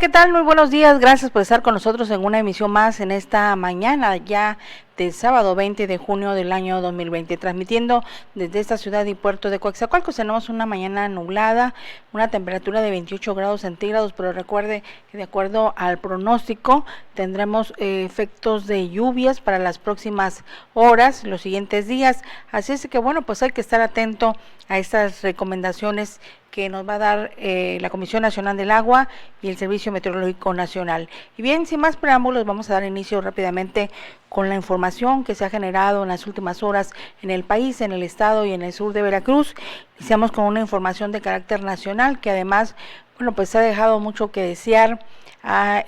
¿qué tal? Muy buenos días. Gracias por estar con nosotros en una emisión más en esta mañana ya del sábado 20 de junio del año 2020, transmitiendo desde esta ciudad y puerto de Coatzacoalcos. Tenemos una mañana nublada, una temperatura de 28 grados centígrados, pero recuerde que de acuerdo al pronóstico tendremos efectos de lluvias para las próximas horas, los siguientes días. Así es que bueno, pues hay que estar atento a estas recomendaciones que nos va a dar la Comisión Nacional del Agua y el Servicio Meteorológico Nacional. Y bien, sin más preámbulos, vamos a dar inicio rápidamente con la información que se ha generado en las últimas horas en el país, en el estado y en el sur de Veracruz. Iniciamos con una información de carácter nacional que además, bueno, pues ha dejado mucho que desear. Ha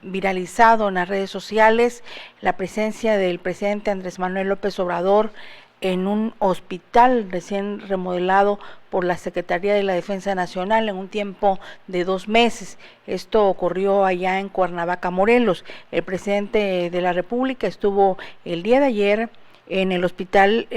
viralizado en las redes sociales la presencia del presidente Andrés Manuel López Obrador en un hospital recién remodelado por la Secretaría de la Defensa Nacional en un tiempo de 2 meses. Esto ocurrió allá en Cuernavaca, Morelos. El presidente de la República estuvo el día de ayer en el hospital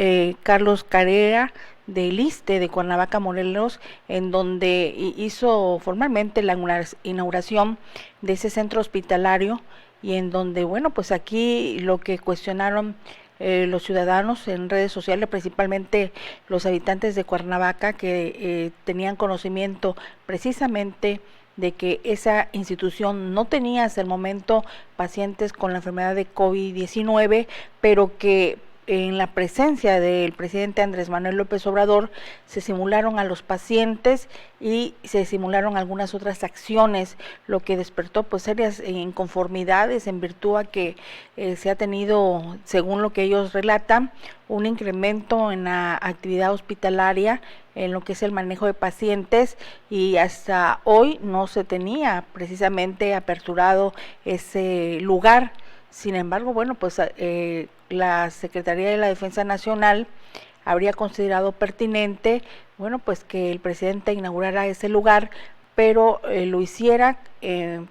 Carlos Carrera del ISSSTE de Cuernavaca, Morelos, en donde hizo formalmente la inauguración de ese centro hospitalario y en donde, bueno, pues aquí lo que cuestionaron los ciudadanos en redes sociales, principalmente los habitantes de Cuernavaca, que tenían conocimiento precisamente de que esa institución no tenía hasta el momento pacientes con la enfermedad de COVID-19, pero que en la presencia del presidente Andrés Manuel López Obrador se simularon a los pacientes y se simularon algunas otras acciones, lo que despertó pues serias inconformidades en virtud a que se ha tenido, según lo que ellos relatan, un incremento en la actividad hospitalaria, en lo que es el manejo de pacientes, y hasta hoy no se tenía precisamente aperturado ese lugar. Sin embargo, bueno, pues la Secretaría de la Defensa Nacional habría considerado pertinente, bueno, pues que el presidente inaugurara ese lugar, pero lo hiciera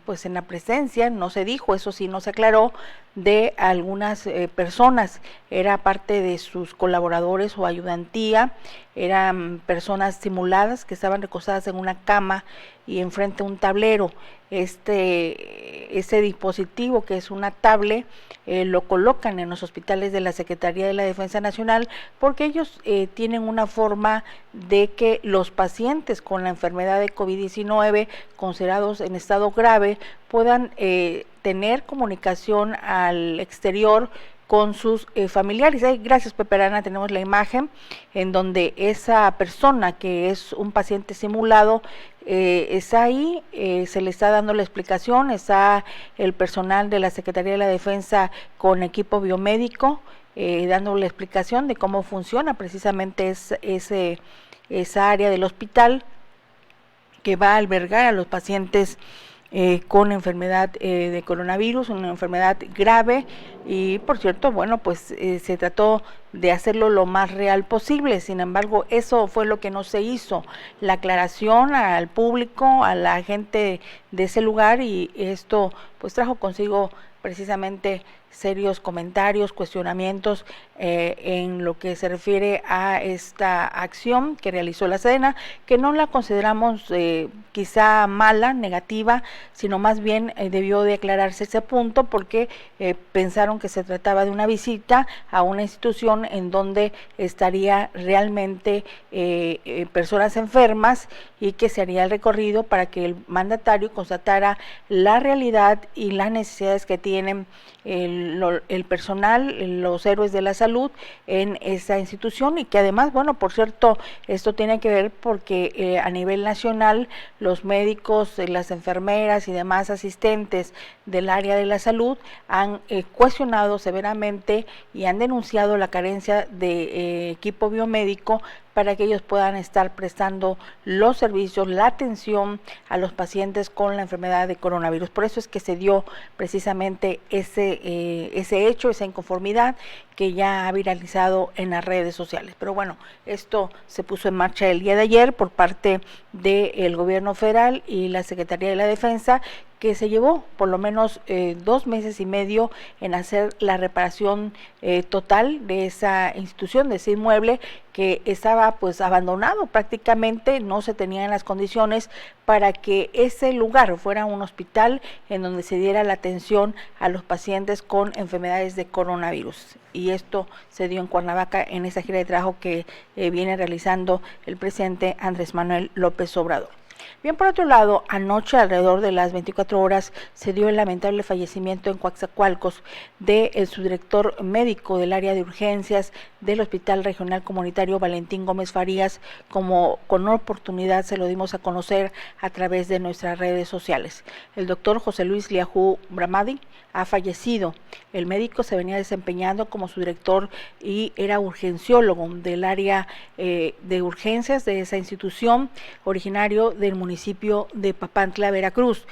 pues en la presencia, no se dijo, eso sí, no se aclaró, de algunas personas. Era parte de sus colaboradores o ayudantía, eran personas simuladas que estaban recostadas en una cama y enfrente a un tablero. Ese dispositivo, que es una tablet, lo colocan en los hospitales de la Secretaría de la Defensa Nacional porque ellos tienen una forma de que los pacientes con la enfermedad de COVID-19 considerados en estado grave puedan tener comunicación al exterior con sus familiares. Gracias, Pepe Arana, tenemos la imagen en donde esa persona que es un paciente simulado está ahí, se le está dando la explicación, está el personal de la Secretaría de la Defensa con equipo biomédico dando la explicación de cómo funciona precisamente esa área del hospital que va a albergar a los pacientes con enfermedad de coronavirus, una enfermedad grave. Y por cierto, bueno, pues se trató de hacerlo lo más real posible. Sin embargo, eso fue lo que no se hizo, la aclaración al público, a la gente de ese lugar, y esto pues trajo consigo precisamente serios comentarios, cuestionamientos en lo que se refiere a esta acción que realizó la Sedena, que no la consideramos quizá mala, negativa, sino más bien debió de aclararse ese punto porque pensaron que se trataba de una visita a una institución en donde estaría realmente personas enfermas y que se haría el recorrido para que el mandatario constatara la realidad y las necesidades que tienen el personal, los héroes de la salud en esa institución, y que además, bueno, por cierto, esto tiene que ver porque a nivel nacional los médicos, las enfermeras y demás asistentes del área de la salud han cuestionado severamente y han denunciado la carencia de equipo biomédico para que ellos puedan estar prestando los servicios, la atención a los pacientes con la enfermedad de coronavirus. Por eso es que se dio precisamente ese hecho, esa inconformidad que ya ha viralizado en las redes sociales. Pero bueno, esto se puso en marcha el día de ayer por parte del gobierno federal y la Secretaría de la Defensa, que se llevó por lo menos 2 meses y medio en hacer la reparación total de esa institución, de ese inmueble que estaba pues abandonado prácticamente, no se tenían las condiciones para que ese lugar fuera un hospital en donde se diera la atención a los pacientes con enfermedades de coronavirus. Y esto se dio en Cuernavaca en esa gira de trabajo que viene realizando el presidente Andrés Manuel López Obrador. Bien, por otro lado, anoche alrededor de las 24 horas se dio el lamentable fallecimiento en Coatzacoalcos del subdirector médico del área de urgencias del Hospital Regional Comunitario Valentín Gómez Farías, como con oportunidad se lo dimos a conocer a través de nuestras redes sociales. El doctor José Luis Liajú Bramadi ha fallecido. El médico se venía desempeñando como su director y era urgenciólogo del área de urgencias de esa institución, originario del municipio de Papantla, Veracruz.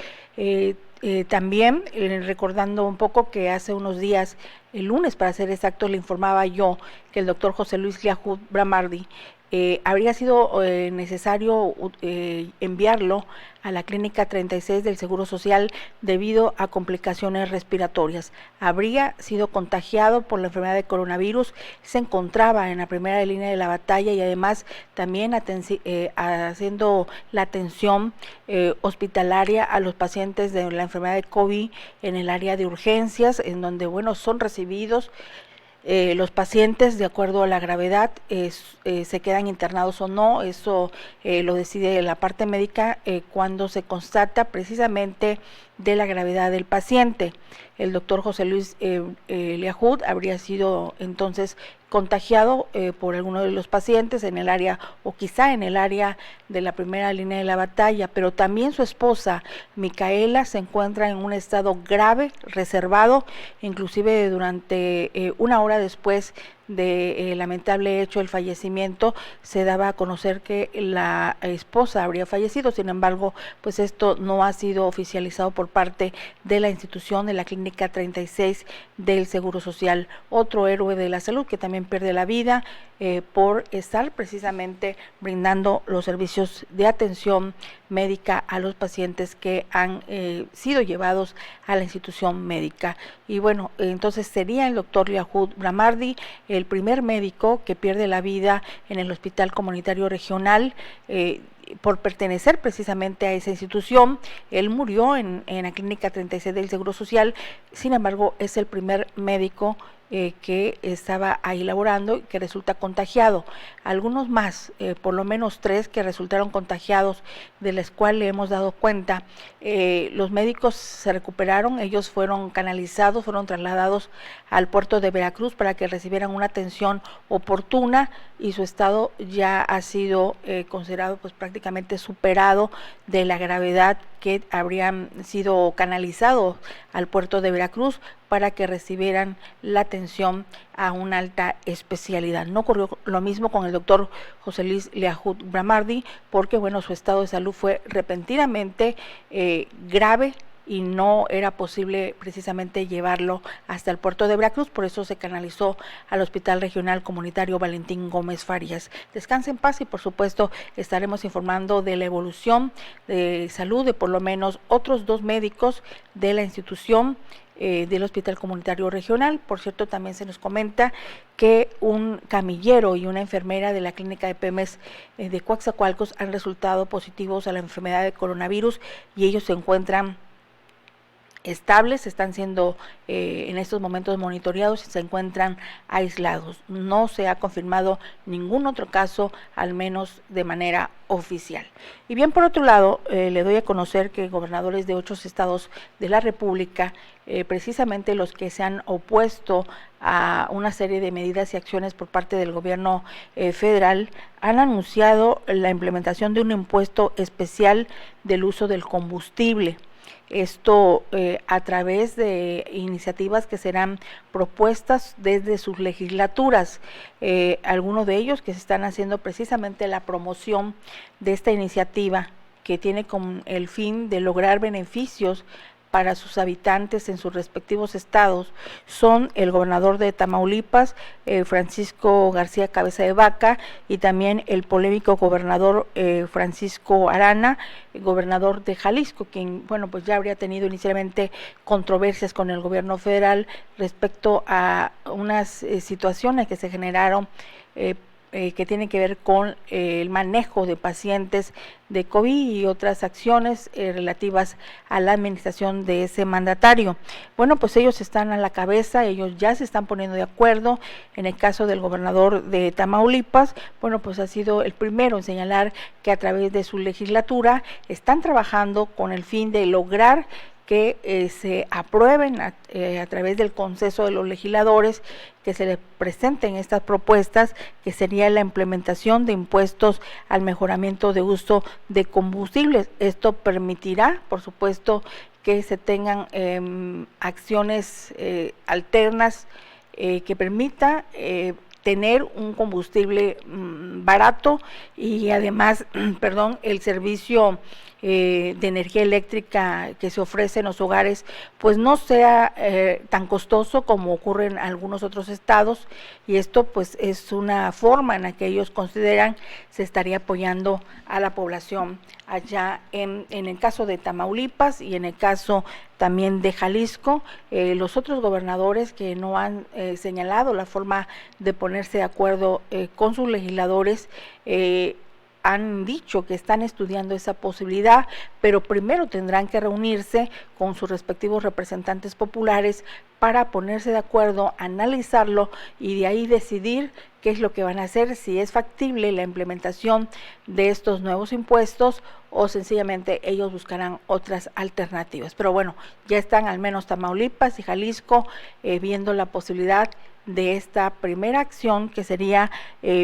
También recordando un poco que hace unos días, el lunes para ser exacto, le informaba yo que el doctor José Luis Liajú Bramardi habría sido necesario enviarlo a la Clínica 36 del Seguro Social debido a complicaciones respiratorias. Habría sido contagiado por la enfermedad de coronavirus, se encontraba en la primera línea de la batalla y además también haciendo la atención hospitalaria a los pacientes de la enfermedad de COVID en el área de urgencias, en donde, bueno, son recibidos los pacientes de acuerdo a la gravedad, se quedan internados o no. Eso lo decide la parte médica cuando se constata precisamente de la gravedad del paciente. El doctor José Luis Liajú habría sido entonces contagiado por alguno de los pacientes en el área o quizá en el área de la primera línea de la batalla, pero también su esposa Micaela se encuentra en un estado grave, reservado, inclusive durante una hora después de lamentable hecho el fallecimiento se daba a conocer que la esposa habría fallecido. Sin embargo, pues esto no ha sido oficializado por parte de la institución de la Clínica 36 del Seguro Social. Otro héroe de la salud que también pierde la vida por estar precisamente brindando los servicios de atención médica a los pacientes que han sido llevados a la institución médica. Y bueno, entonces sería el doctor Liajú Bramardi el primer médico que pierde la vida en el Hospital Comunitario Regional por pertenecer precisamente a esa institución. Él murió en la Clínica 36 del Seguro Social, sin embargo es el primer médico que estaba ahí laborando y que resulta contagiado. Algunos más, por lo menos 3 que resultaron contagiados, de los cuales le hemos dado cuenta. Los médicos se recuperaron, ellos fueron canalizados, fueron trasladados al puerto de Veracruz para que recibieran una atención oportuna y su estado ya ha sido considerado pues prácticamente superado de la gravedad, que habrían sido canalizados al puerto de Veracruz para que recibieran la atención a una alta especialidad. No ocurrió lo mismo con el doctor José Luis Liajú Bramardi, porque bueno, su estado de salud fue repentinamente grave y no era posible precisamente llevarlo hasta el puerto de Veracruz, por eso se canalizó al Hospital Regional Comunitario Valentín Gómez Farías. Descanse en paz y por supuesto estaremos informando de la evolución de salud de por lo menos otros 2 médicos de la institución del Hospital Comunitario Regional. Por cierto, también se nos comenta que un camillero y una enfermera de la clínica de Pemex de Coatzacoalcos han resultado positivos a la enfermedad de coronavirus y ellos se encuentran estables, están siendo en estos momentos monitoreados y se encuentran aislados. No se ha confirmado ningún otro caso, al menos de manera oficial. Y bien, por otro lado, le doy a conocer que gobernadores de 8 estados de la República, precisamente los que se han opuesto a una serie de medidas y acciones por parte del gobierno federal, han anunciado la implementación de un impuesto especial del uso del combustible. Esto a través de iniciativas que serán propuestas desde sus legislaturas, algunos de ellos que se están haciendo precisamente la promoción de esta iniciativa que tiene con el fin de lograr beneficios para sus habitantes en sus respectivos estados son el gobernador de Tamaulipas, Francisco García Cabeza de Vaca, y también el polémico gobernador Francisco Arana, gobernador de Jalisco, quien, bueno, pues ya habría tenido inicialmente controversias con el gobierno federal respecto a unas situaciones que se generaron que tienen que ver con el manejo de pacientes de COVID y otras acciones relativas a la administración de ese mandatario. Bueno, pues ellos están a la cabeza, ellos ya se están poniendo de acuerdo. En el caso del gobernador de Tamaulipas, bueno, pues ha sido el primero en señalar que a través de su legislatura están trabajando con el fin de lograr que se aprueben a través del Consejo de los Legisladores, que se les presenten estas propuestas, que sería la implementación de impuestos al mejoramiento de uso de combustibles. Esto permitirá, por supuesto, que se tengan acciones alternas que permita tener un combustible barato y además, el servicio de energía eléctrica que se ofrece en los hogares pues no sea tan costoso como ocurre en algunos otros estados, y esto pues es una forma en la que ellos consideran se estaría apoyando a la población allá en el caso de Tamaulipas y en el caso también de Jalisco. Los otros gobernadores que no han señalado la forma de ponerse de acuerdo con sus legisladores han dicho que están estudiando esa posibilidad, pero primero tendrán que reunirse con sus respectivos representantes populares para ponerse de acuerdo, analizarlo y de ahí decidir qué es lo que van a hacer, si es factible la implementación de estos nuevos impuestos o sencillamente ellos buscarán otras alternativas. Pero bueno, ya están al menos Tamaulipas y Jalisco viendo la posibilidad de esta primera acción, que sería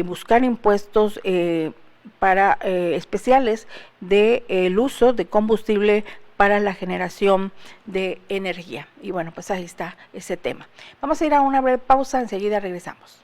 buscar impuestos para especiales de el uso de combustible para la generación de energía. Y bueno, pues ahí está ese tema. Vamos a ir a una breve pausa, enseguida regresamos.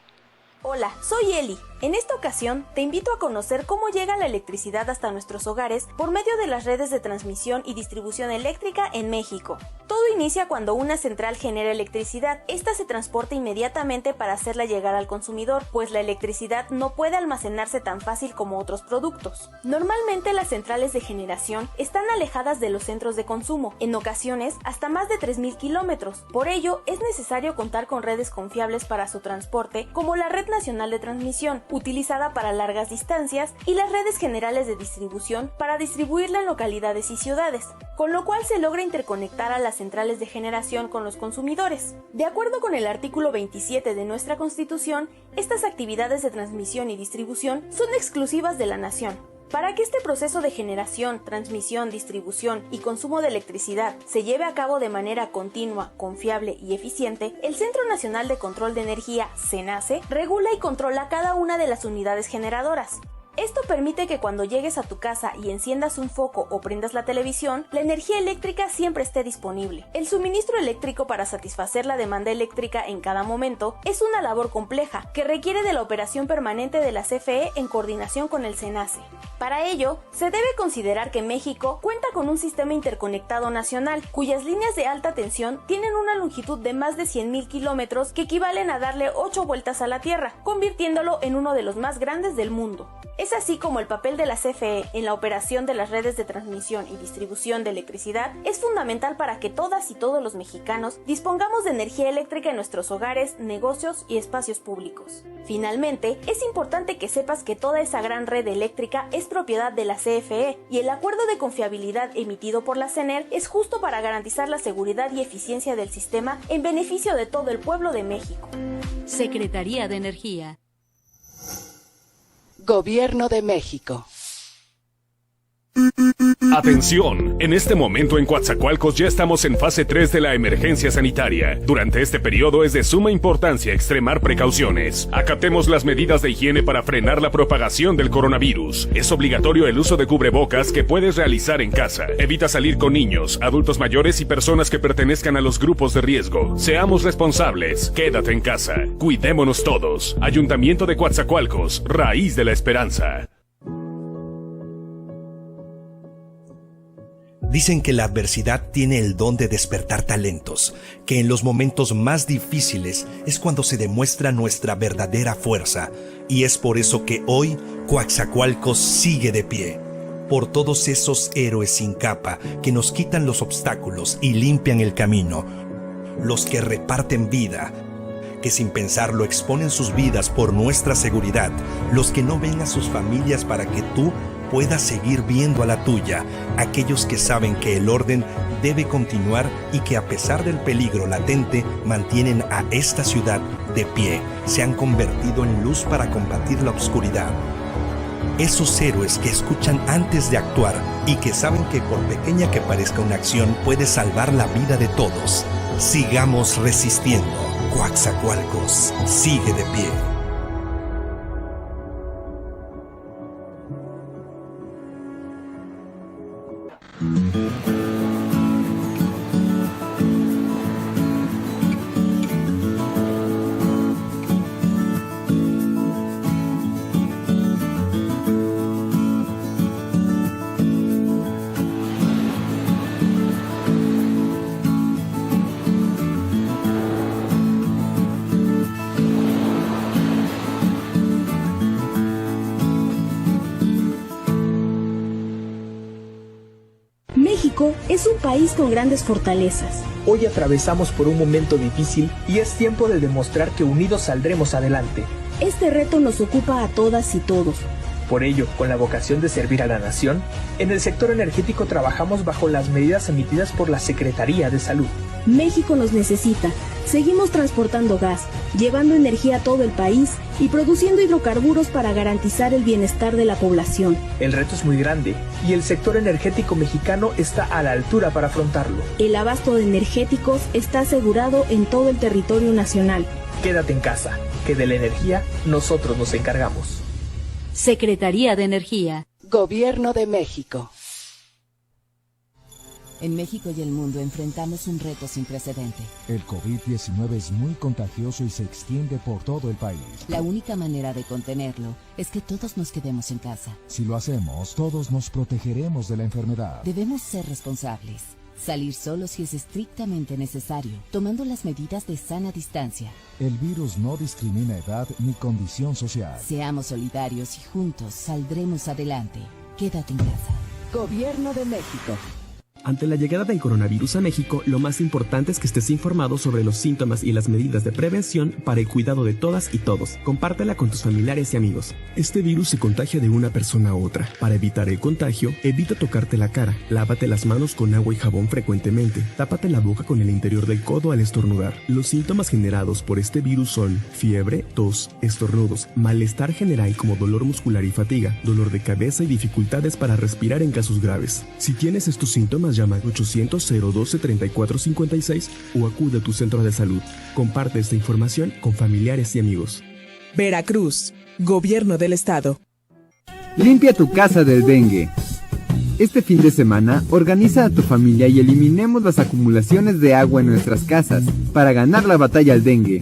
Hola, soy Eli. En esta ocasión te invito a conocer cómo llega la electricidad hasta nuestros hogares por medio de las redes de transmisión y distribución eléctrica en México. Todo inicia cuando una central genera electricidad. Esta se transporta inmediatamente para hacerla llegar al consumidor, pues la electricidad no puede almacenarse tan fácil como otros productos. Normalmente las centrales de generación están alejadas de los centros de consumo, en ocasiones hasta más de 3.000 kilómetros. Por ello, es necesario contar con redes confiables para su transporte, como la Red Nacional de Transmisión, utilizada para largas distancias, y las redes generales de distribución para distribuirla en localidades y ciudades, con lo cual se logra interconectar a las centrales de generación con los consumidores. De acuerdo con el artículo 27 de nuestra Constitución, estas actividades de transmisión y distribución son exclusivas de la nación. Para que este proceso de generación, transmisión, distribución y consumo de electricidad se lleve a cabo de manera continua, confiable y eficiente, el Centro Nacional de Control de Energía, CENACE, regula y controla cada una de las unidades generadoras. Esto permite que cuando llegues a tu casa y enciendas un foco o prendas la televisión, la energía eléctrica siempre esté disponible. El suministro eléctrico para satisfacer la demanda eléctrica en cada momento es una labor compleja que requiere de la operación permanente de la CFE en coordinación con el CENACE. Para ello, se debe considerar que México cuenta con un sistema interconectado nacional, cuyas líneas de alta tensión tienen una longitud de más de 100.000 kilómetros que equivalen a darle 8 vueltas a la Tierra, convirtiéndolo en uno de los más grandes del mundo. Es así como el papel de la CFE en la operación de las redes de transmisión y distribución de electricidad es fundamental para que todas y todos los mexicanos dispongamos de energía eléctrica en nuestros hogares, negocios y espacios públicos. Finalmente, es importante que sepas que toda esa gran red eléctrica es propiedad de la CFE y el acuerdo de confiabilidad emitido por la CENER es justo para garantizar la seguridad y eficiencia del sistema en beneficio de todo el pueblo de México. Secretaría de Energía. Gobierno de México. Atención, en este momento en Coatzacoalcos ya estamos en fase 3 de la emergencia sanitaria. Durante este periodo es de suma importancia extremar precauciones. Acatemos las medidas de higiene para frenar la propagación del coronavirus. Es obligatorio el uso de cubrebocas que puedes realizar en casa. Evita salir con niños, adultos mayores y personas que pertenezcan a los grupos de riesgo. Seamos responsables. Quédate en casa. Cuidémonos todos. Ayuntamiento de Coatzacoalcos, raíz de la esperanza. Dicen que la adversidad tiene el don de despertar talentos, que en los momentos más difíciles es cuando se demuestra nuestra verdadera fuerza, y es por eso que hoy Coatzacoalcos sigue de pie, por todos esos héroes sin capa que nos quitan los obstáculos y limpian el camino, los que reparten vida, que sin pensarlo exponen sus vidas por nuestra seguridad, los que no ven a sus familias para que tú puedas seguir viendo a la tuya, aquellos que saben que el orden debe continuar y que a pesar del peligro latente mantienen a esta ciudad de pie, se han convertido en luz para combatir la oscuridad. Esos héroes que escuchan antes de actuar y que saben que por pequeña que parezca una acción puede salvar la vida de todos. Sigamos resistiendo. Coatzacoalcos sigue de pie. México es un país con grandes fortalezas. Hoy atravesamos por un momento difícil y es tiempo de demostrar que unidos saldremos adelante. Este reto nos ocupa a todas y todos. Por ello, con la vocación de servir a la nación, en el sector energético trabajamos bajo las medidas emitidas por la Secretaría de Salud. México nos necesita. Seguimos transportando gas, llevando energía a todo el país y produciendo hidrocarburos para garantizar el bienestar de la población. El reto es muy grande y el sector energético mexicano está a la altura para afrontarlo. El abasto de energéticos está asegurado en todo el territorio nacional. Quédate en casa, que de la energía nosotros nos encargamos. Secretaría de Energía. Gobierno de México. En México y el mundo enfrentamos un reto sin precedente. El COVID-19 es muy contagioso y se extiende por todo el país. La única manera de contenerlo es que todos nos quedemos en casa. Si lo hacemos, todos nos protegeremos de la enfermedad. Debemos ser responsables. Salir solo si es estrictamente necesario, tomando las medidas de sana distancia. El virus no discrimina edad ni condición social. Seamos solidarios y juntos saldremos adelante. Quédate en casa. Gobierno de México. Ante la llegada del coronavirus a México, lo más importante es que estés informado sobre los síntomas y las medidas de prevención para el cuidado de todas y todos. Compártela con tus familiares y amigos. Este virus se contagia de una persona a otra. Para evitar el contagio, evita tocarte la cara. Lávate las manos con agua y jabón frecuentemente. Tápate la boca con el interior del codo al estornudar. Los síntomas generados por este virus son fiebre, tos, estornudos, malestar general como dolor muscular y fatiga, dolor de cabeza y dificultades para respirar en casos graves. Si tienes estos síntomas, llama al 800-012-3456 o acude a tu centro de salud. Comparte esta información con familiares y amigos. Veracruz, Gobierno del Estado. Limpia tu casa del dengue. Este fin de semana, organiza a tu familia y eliminemos las acumulaciones de agua en nuestras casas para ganar la batalla al dengue.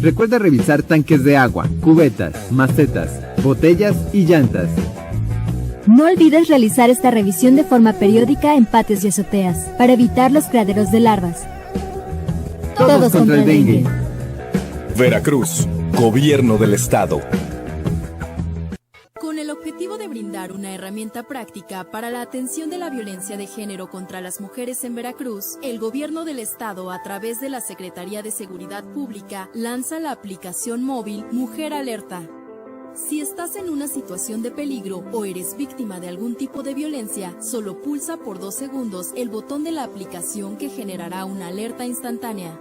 Recuerda revisar tanques de agua, cubetas, macetas, botellas y llantas. No olvides realizar esta revisión de forma periódica en patios y azoteas, para evitar los criaderos de larvas. Todos contra el dengue. Veracruz, Gobierno del Estado. Con el objetivo de brindar una herramienta práctica para la atención de la violencia de género contra las mujeres en Veracruz, el Gobierno del Estado, a través de la Secretaría de Seguridad Pública, lanza la aplicación móvil Mujer Alerta. Si estás en una situación de peligro o eres víctima de algún tipo de violencia, solo pulsa por 2 segundos el botón de la aplicación que generará una alerta instantánea.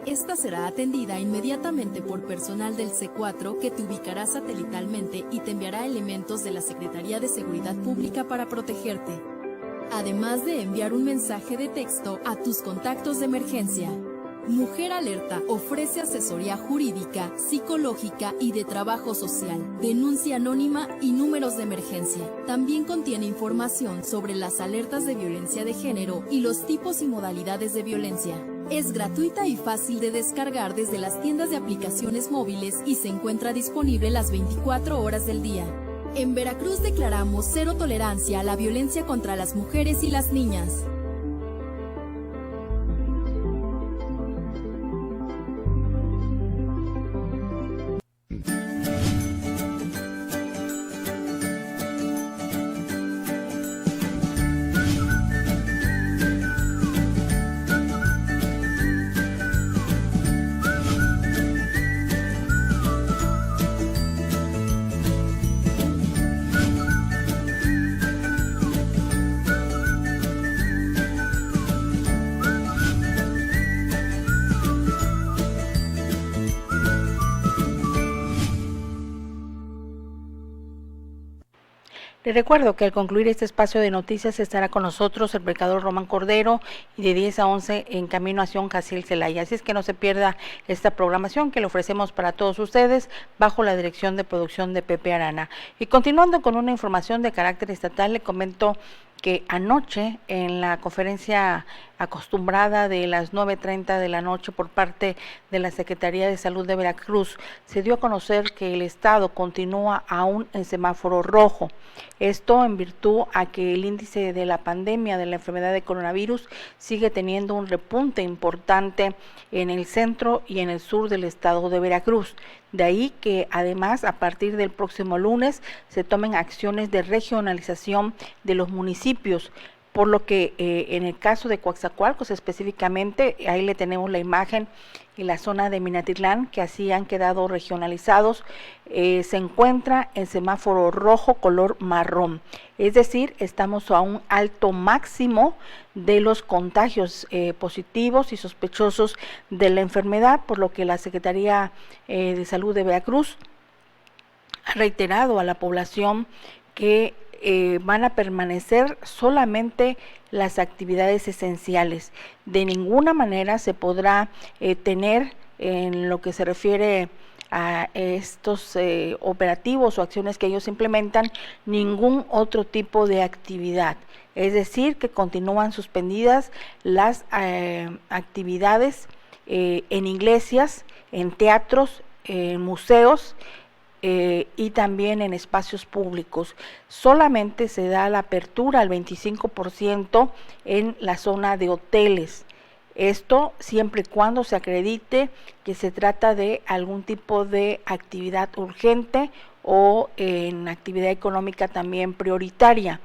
Esta será atendida inmediatamente por personal del C4 que te ubicará satelitalmente y te enviará elementos de la Secretaría de Seguridad Pública para protegerte, además de enviar un mensaje de texto a tus contactos de emergencia. Mujer Alerta ofrece asesoría jurídica, psicológica y de trabajo social, denuncia anónima y números de emergencia. También contiene información sobre las alertas de violencia de género y los tipos y modalidades de violencia. Es gratuita y fácil de descargar desde las tiendas de aplicaciones móviles y se encuentra disponible las 24 horas del día. En Veracruz declaramos cero tolerancia a la violencia contra las mujeres y las niñas. Les recuerdo que al concluir este espacio de noticias estará con nosotros el mercador Román Cordero y de 10 a 11 en camino hacia Jaciel Celaya. Así es que no se pierda esta programación que le ofrecemos para todos ustedes bajo la dirección de producción de Pepe Arana. Y continuando con una información de carácter estatal, le comento que anoche en la conferencia acostumbrada de las 9:30 de la noche por parte de la Secretaría de Salud de Veracruz, se dio a conocer que el estado continúa aún en semáforo rojo. Esto en virtud a que el índice de la pandemia de la enfermedad de coronavirus sigue teniendo un repunte importante en el centro y en el sur del estado de Veracruz. De ahí que además a partir del próximo lunes se tomen acciones de regionalización de los municipios, por lo que en el caso de Coatzacoalcos específicamente, ahí le tenemos la imagen y la zona de Minatitlán, que así han quedado regionalizados, se encuentra en semáforo rojo color marrón, es decir, estamos a un alto máximo de los contagios positivos y sospechosos de la enfermedad, por lo que la Secretaría de Salud de Veracruz ha reiterado a la población que van a permanecer solamente las actividades esenciales. De ninguna manera se podrá tener, en lo que se refiere a estos operativos o acciones que ellos implementan, ningún otro tipo de actividad. Es decir, que continúan suspendidas las actividades en iglesias, en teatros, en museos, y también en espacios públicos. Solamente se da la apertura al 25% en la zona de hoteles. Esto siempre y cuando se acredite que se trata de algún tipo de actividad urgente o en actividad económica también prioritaria.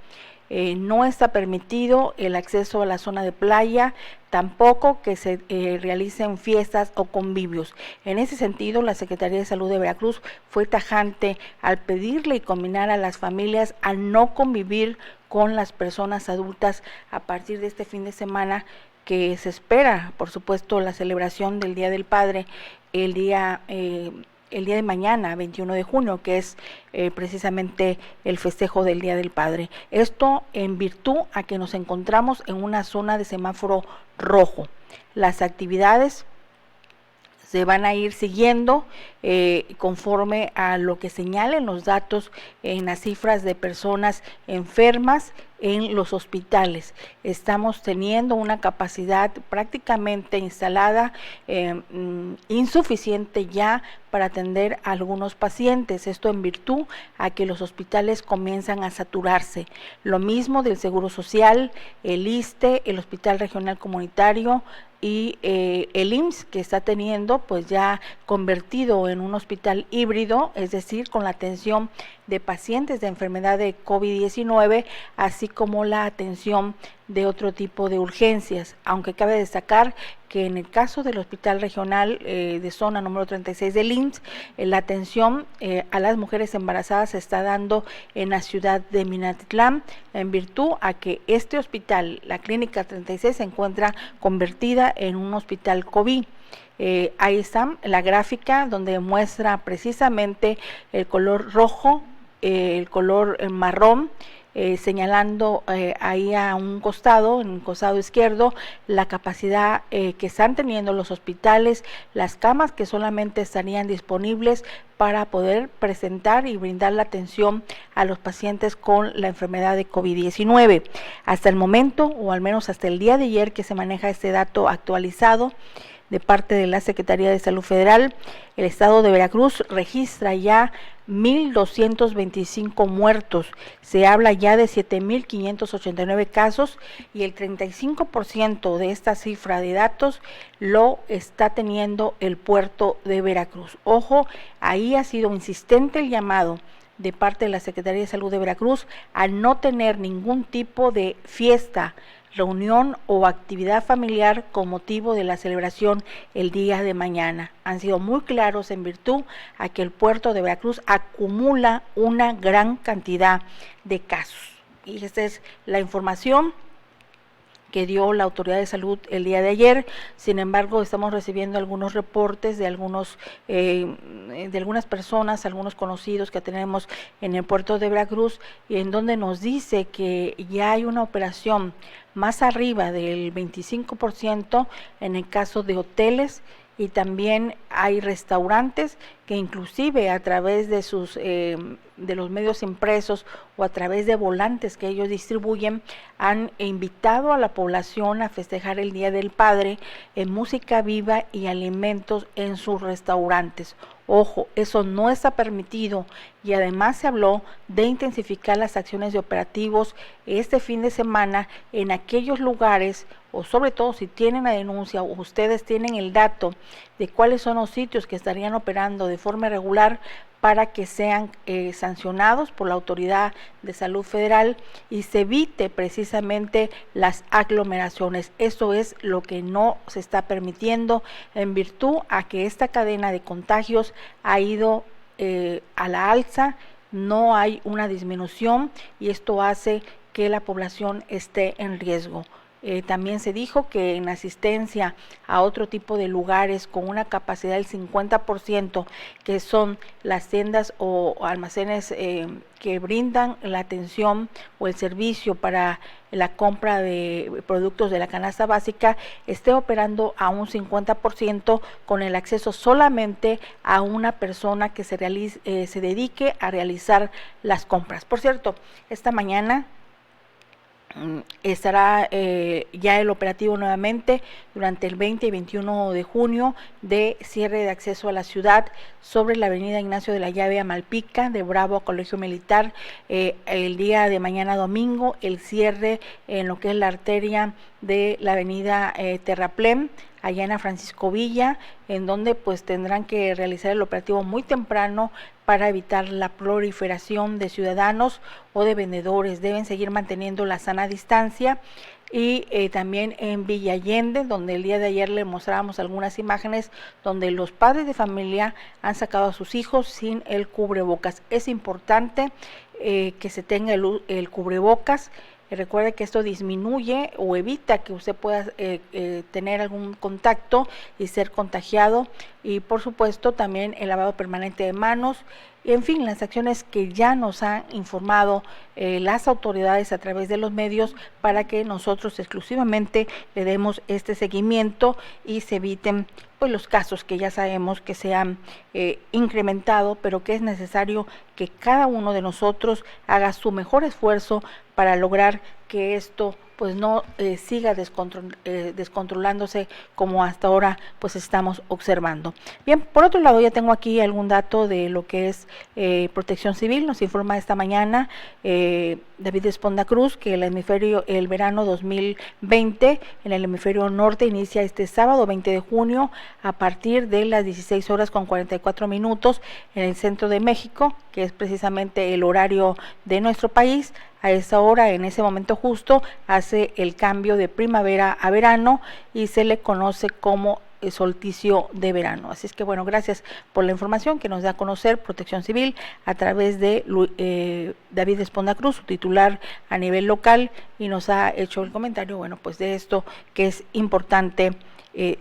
No está permitido el acceso a la zona de playa, tampoco que se realicen fiestas o convivios. En ese sentido, la Secretaría de Salud de Veracruz fue tajante al pedirle y combinar a las familias a no convivir con las personas adultas a partir de este fin de semana, que se espera, por supuesto, la celebración del Día del Padre el día de mañana, 21 de junio, que es precisamente el festejo del Día del Padre. Esto en virtud a que nos encontramos en una zona de semáforo rojo. Las actividades se van a ir siguiendo conforme a lo que señalen los datos en las cifras de personas enfermas en los hospitales. Estamos teniendo una capacidad prácticamente instalada, insuficiente ya para atender a algunos pacientes. Esto en virtud a que los hospitales comienzan a saturarse. Lo mismo del Seguro Social, el ISSSTE, el Hospital Regional Comunitario y el IMSS, que está teniendo pues ya convertido en un hospital híbrido, es decir, con la atención de pacientes de enfermedad de COVID-19, así como la atención de otro tipo de urgencias, aunque cabe destacar que en el caso del Hospital Regional de Zona número 36 del IMSS, la atención a las mujeres embarazadas se está dando en la ciudad de Minatitlán, en virtud a que este hospital, la Clínica 36, se encuentra convertida en un hospital COVID. Ahí está la gráfica donde muestra precisamente el color rojo, el color marrón, señalando ahí a un costado, en el costado izquierdo, la capacidad que están teniendo los hospitales, las camas que solamente estarían disponibles para poder presentar y brindar la atención a los pacientes con la enfermedad de COVID-19. Hasta el momento, o al menos hasta el día de ayer que se maneja este dato actualizado, de parte de la Secretaría de Salud Federal. El estado de Veracruz registra ya 1,225 muertos. Se habla ya de 7,589 casos y el 35% de esta cifra de datos lo está teniendo el puerto de Veracruz. Ojo, ahí ha sido insistente el llamado de parte de la Secretaría de Salud de Veracruz a no tener ningún tipo de fiesta, reunión o actividad familiar con motivo de la celebración el día de mañana. Han sido muy claros en virtud a que el puerto de Veracruz acumula una gran cantidad de casos. Y esta es la información que dio la Autoridad de Salud el día de ayer. Sin embargo, estamos recibiendo algunos reportes de algunas personas, algunos conocidos que tenemos en el puerto de Veracruz, y en donde nos dice que ya hay una operación más arriba del 25% en el caso de hoteles, y también hay restaurantes que inclusive a través de sus de los medios impresos o a través de volantes que ellos distribuyen han invitado a la población a festejar el Día del Padre en música viva y alimentos en sus restaurantes. Ojo, eso no está permitido, y además se habló de intensificar las acciones de operativos este fin de semana en aquellos lugares, o sobre todo si tienen la denuncia o ustedes tienen el dato de cuáles son los sitios que estarían operando de forma irregular, para que sean sancionados por la Autoridad de Salud Federal y se evite precisamente las aglomeraciones. Eso es lo que no se está permitiendo en virtud a que esta cadena de contagios ha ido a la alza, no hay una disminución, y esto hace que la población esté en riesgo. También se dijo que en asistencia a otro tipo de lugares con una capacidad del 50%, que son las tiendas o almacenes que brindan la atención o el servicio para la compra de productos de la canasta básica, esté operando a un 50% con el acceso solamente a una persona que se dedique a realizar las compras. Por cierto, esta mañana estará ya el operativo nuevamente durante el 20 y 21 de junio de cierre de acceso a la ciudad sobre la avenida Ignacio de la Llave a Malpica, de Bravo a Colegio Militar. El día de mañana domingo el cierre en lo que es la arteria de la avenida Terraplén, allá en Francisco Villa, en donde pues tendrán que realizar el operativo muy temprano para evitar la proliferación de ciudadanos o de vendedores. Deben seguir manteniendo la sana distancia. Y también en Villa Allende, donde el día de ayer le mostrábamos algunas imágenes donde los padres de familia han sacado a sus hijos sin el cubrebocas. Es importante que se tenga el cubrebocas. Recuerde que esto disminuye o evita que usted pueda tener algún contacto y ser contagiado, y por supuesto también el lavado permanente de manos, y en fin, las acciones que ya nos han informado las autoridades a través de los medios para que nosotros exclusivamente le demos este seguimiento y se eviten pues los casos que ya sabemos que se han incrementado, pero que es necesario que cada uno de nosotros haga su mejor esfuerzo para lograr que esto pues no siga descontrolándose como hasta ahora pues estamos observando. Bien, por otro lado ya tengo aquí algún dato de lo que es Protección Civil. Nos informa esta mañana David Esponda Cruz que el verano 2020 en el hemisferio norte inicia este sábado 20 de junio a partir de las 16:44 en el centro de México, que es precisamente el horario de nuestro país. A esa hora, en ese momento justo, hace el cambio de primavera a verano y se le conoce como solsticio de verano. Así es que bueno, gracias por la información que nos da a conocer Protección Civil a través de David Esponda Cruz, su titular a nivel local, y nos ha hecho el comentario, bueno, pues de esto que es importante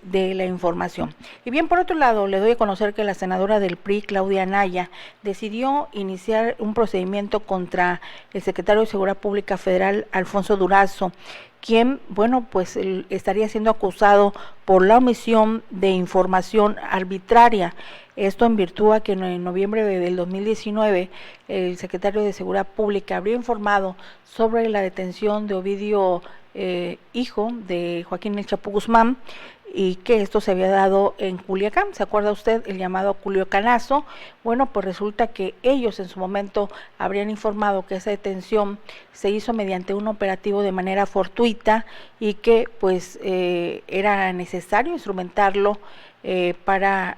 de la información. Y bien, por otro lado, le doy a conocer que la senadora del PRI, Claudia Anaya, decidió iniciar un procedimiento contra el secretario de Seguridad Pública Federal, Alfonso Durazo, quien, bueno, pues estaría siendo acusado por la omisión de información arbitraria. Esto en virtud a que en noviembre del 2019 el secretario de Seguridad Pública habría informado sobre la detención de Ovidio, hijo de Joaquín El Chapo Guzmán, y que esto se había dado en Culiacán. ¿Se acuerda usted el llamado Culiacanazo? Bueno, pues resulta que ellos en su momento habrían informado que esa detención se hizo mediante un operativo de manera fortuita y que pues era necesario instrumentarlo para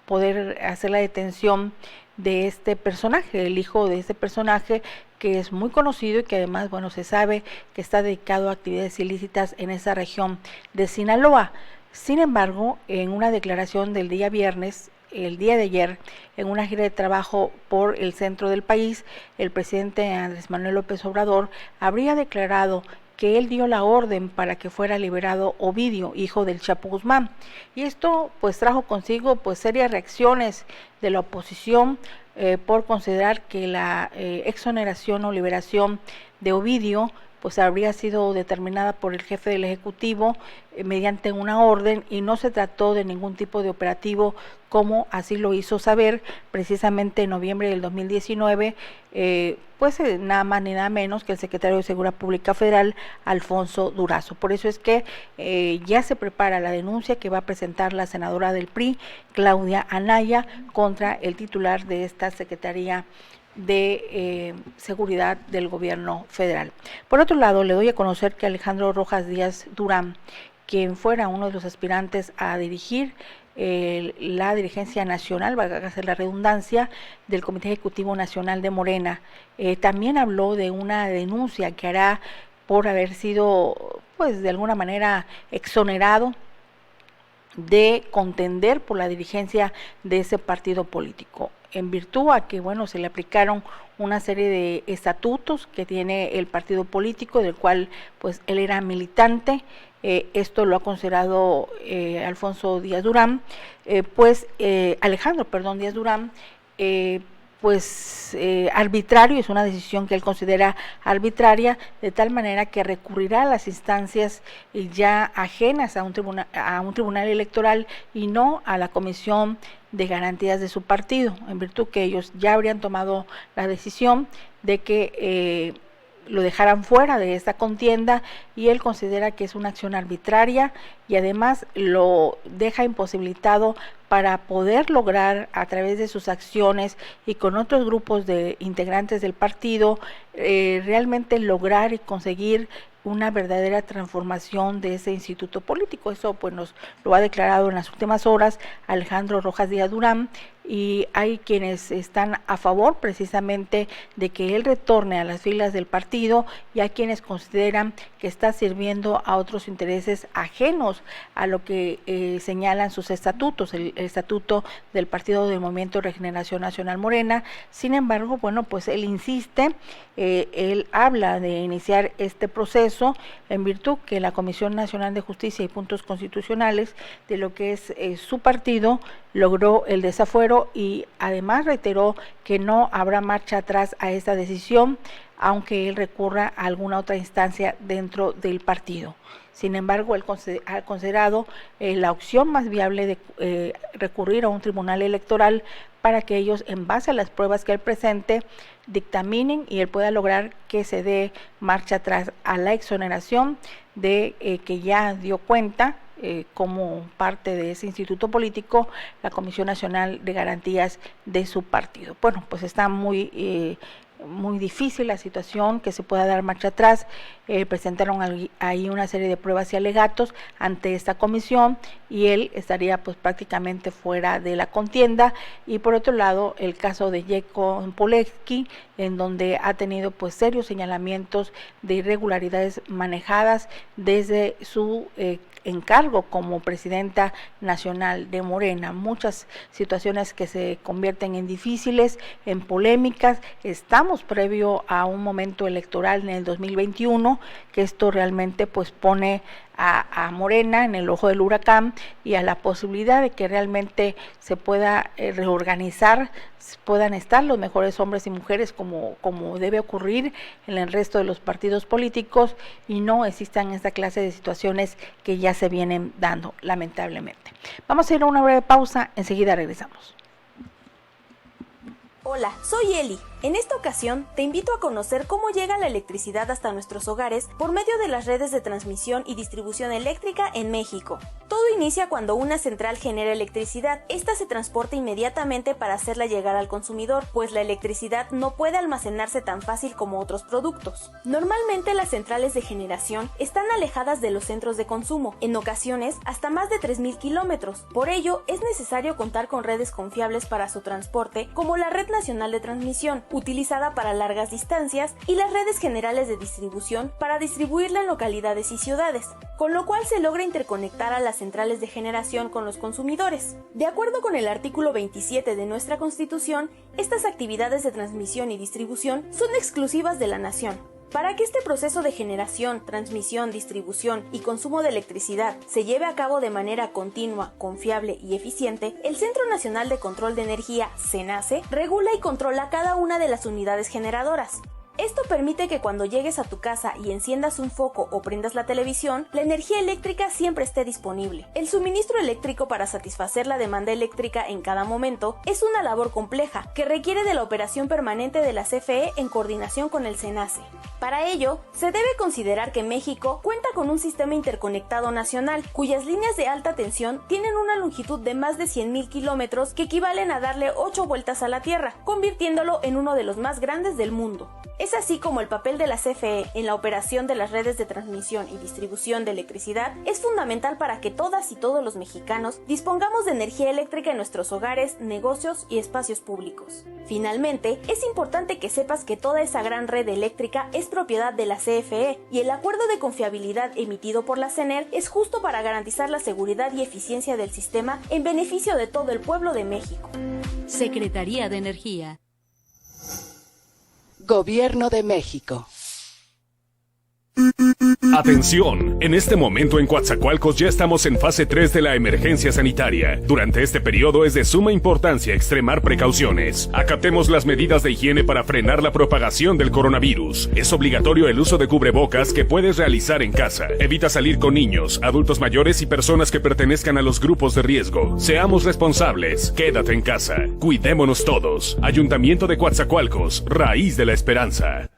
poder hacer la detención de este personaje, el hijo de este personaje, que es muy conocido y que además, bueno, se sabe que está dedicado a actividades ilícitas en esa región de Sinaloa. Sin embargo, en una declaración del día viernes, el día de ayer, en una gira de trabajo por el centro del país, el presidente Andrés Manuel López Obrador habría declarado que él dio la orden para que fuera liberado Ovidio, hijo del Chapo Guzmán. Y esto pues trajo consigo pues serias reacciones de la oposición por considerar que la exoneración o liberación de Ovidio pues habría sido determinada por el jefe del Ejecutivo mediante una orden y no se trató de ningún tipo de operativo, como así lo hizo saber precisamente en noviembre del 2019, nada más ni nada menos que el secretario de Seguridad Pública Federal, Alfonso Durazo. Por eso es que ya se prepara la denuncia que va a presentar la senadora del PRI, Claudia Anaya, contra el titular de esta Secretaría de Seguridad del Gobierno Federal. Por otro lado, le doy a conocer que Alejandro Rojas Díaz Durán, quien fuera uno de los aspirantes a dirigir la dirigencia nacional, valga hacer la redundancia, del Comité Ejecutivo Nacional de Morena, también habló de una denuncia que hará por haber sido, pues de alguna manera, exonerado de contender por la dirigencia de ese partido político, en virtud a que, bueno, se le aplicaron una serie de estatutos que tiene el partido político, del cual, pues, él era militante. Esto lo ha considerado Alejandro Díaz Durán, arbitrario. Es una decisión que él considera arbitraria, de tal manera que recurrirá a las instancias ya ajenas a un tribunal electoral y no a la Comisión de Garantías de su partido, en virtud que ellos ya habrían tomado la decisión de que lo dejaran fuera de esta contienda, y él considera que es una acción arbitraria y además lo deja imposibilitado para poder lograr, a través de sus acciones y con otros grupos de integrantes del partido, realmente lograr y conseguir una verdadera transformación de ese instituto político. Eso pues nos lo ha declarado en las últimas horas Alejandro Rojas Díaz Durán, y hay quienes están a favor precisamente de que él retorne a las filas del partido, y hay quienes consideran que está sirviendo a otros intereses ajenos a lo que señalan sus estatutos, el estatuto del Partido del Movimiento de Regeneración Nacional Morena. Sin embargo, bueno, pues él insiste, él habla de iniciar este proceso en virtud que la Comisión Nacional de Justicia y Puntos Constitucionales de lo que es su partido logró el desafuero, y además reiteró que no habrá marcha atrás a esta decisión, aunque él recurra a alguna otra instancia dentro del partido. Sin embargo, él ha considerado la opción más viable de recurrir a un tribunal electoral para que ellos, en base a las pruebas que él presente, dictaminen y él pueda lograr que se dé marcha atrás a la exoneración de que ya dio cuenta como parte de ese instituto político la Comisión Nacional de Garantías de su partido. Bueno, pues está muy difícil la situación, que se pueda dar marcha atrás. Presentaron ahí una serie de pruebas y alegatos ante esta comisión, y él estaría pues prácticamente fuera de la contienda. Y por otro lado, el caso de Yeko Poleski, en donde ha tenido pues serios señalamientos de irregularidades manejadas desde su encargo como presidenta nacional de Morena. Muchas situaciones que se convierten en difíciles, en polémicas. Estamos previo a un momento electoral en el 2021, que esto realmente pues pone a Morena en el ojo del huracán y a la posibilidad de que realmente se pueda reorganizar, puedan estar los mejores hombres y mujeres como debe ocurrir en el resto de los partidos políticos y no existan esta clase de situaciones que ya se vienen dando, lamentablemente. Vamos a ir a una breve pausa, enseguida regresamos. Hola, soy Eli. En esta ocasión te invito a conocer cómo llega la electricidad hasta nuestros hogares por medio de las redes de transmisión y distribución eléctrica en México. Todo inicia cuando una central genera electricidad. Esta se transporta inmediatamente para hacerla llegar al consumidor, pues la electricidad no puede almacenarse tan fácil como otros productos. Normalmente las centrales de generación están alejadas de los centros de consumo, en ocasiones hasta más de 3.000 kilómetros. Por ello, es necesario contar con redes confiables para su transporte, como la Red Nacional de Transmisión, utilizada para largas distancias, y las redes generales de distribución para distribuirla en localidades y ciudades, con lo cual se logra interconectar a las centrales de generación con los consumidores. De acuerdo con el artículo 27 de nuestra Constitución, estas actividades de transmisión y distribución son exclusivas de la nación. Para que este proceso de generación, transmisión, distribución y consumo de electricidad se lleve a cabo de manera continua, confiable y eficiente, el Centro Nacional de Control de Energía, CENACE, regula y controla cada una de las unidades generadoras. Esto permite que cuando llegues a tu casa y enciendas un foco o prendas la televisión, la energía eléctrica siempre esté disponible. El suministro eléctrico para satisfacer la demanda eléctrica en cada momento es una labor compleja que requiere de la operación permanente de la CFE en coordinación con el CENACE. Para ello, se debe considerar que México cuenta con un sistema interconectado nacional, cuyas líneas de alta tensión tienen una longitud de más de 100.000 kilómetros que equivalen a darle 8 vueltas a la Tierra, convirtiéndolo en uno de los más grandes del mundo. Es así como el papel de la CFE en la operación de las redes de transmisión y distribución de electricidad es fundamental para que todas y todos los mexicanos dispongamos de energía eléctrica en nuestros hogares, negocios y espacios públicos. Finalmente, es importante que sepas que toda esa gran red eléctrica es propiedad de la CFE y el acuerdo de confiabilidad emitido por la CENER es justo para garantizar la seguridad y eficiencia del sistema en beneficio de todo el pueblo de México. Secretaría de Energía. Gobierno de México. Atención, en este momento en Coatzacoalcos ya estamos en fase 3 de la emergencia sanitaria. Durante este periodo es de suma importancia extremar precauciones. Acatemos las medidas de higiene para frenar la propagación del coronavirus. Es obligatorio el uso de cubrebocas que puedes realizar en casa. Evita salir con niños, adultos mayores y personas que pertenezcan a los grupos de riesgo. Seamos responsables, quédate en casa. Cuidémonos todos. Ayuntamiento de Coatzacoalcos, raíz de la esperanza.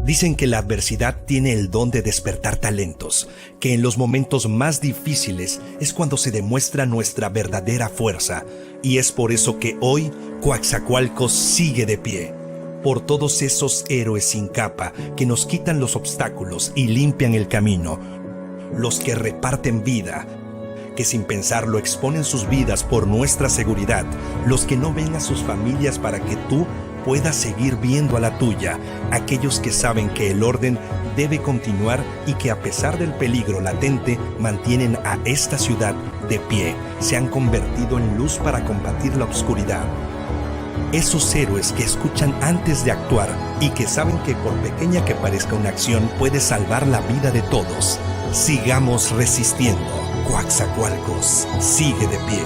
Dicen que la adversidad tiene el don de despertar talentos, que en los momentos más difíciles es cuando se demuestra nuestra verdadera fuerza, y es por eso que hoy Coatzacoalcos sigue de pie, por todos esos héroes sin capa que nos quitan los obstáculos y limpian el camino, los que reparten vida, que sin pensarlo exponen sus vidas por nuestra seguridad, los que no ven a sus familias para que tú puedas seguir viendo a la tuya, aquellos que saben que el orden debe continuar y que a pesar del peligro latente mantienen a esta ciudad de pie, se han convertido en luz para combatir la oscuridad. Esos héroes que escuchan antes de actuar y que saben que por pequeña que parezca una acción puede salvar la vida de todos. Sigamos resistiendo. Coatzacoalcos sigue de pie.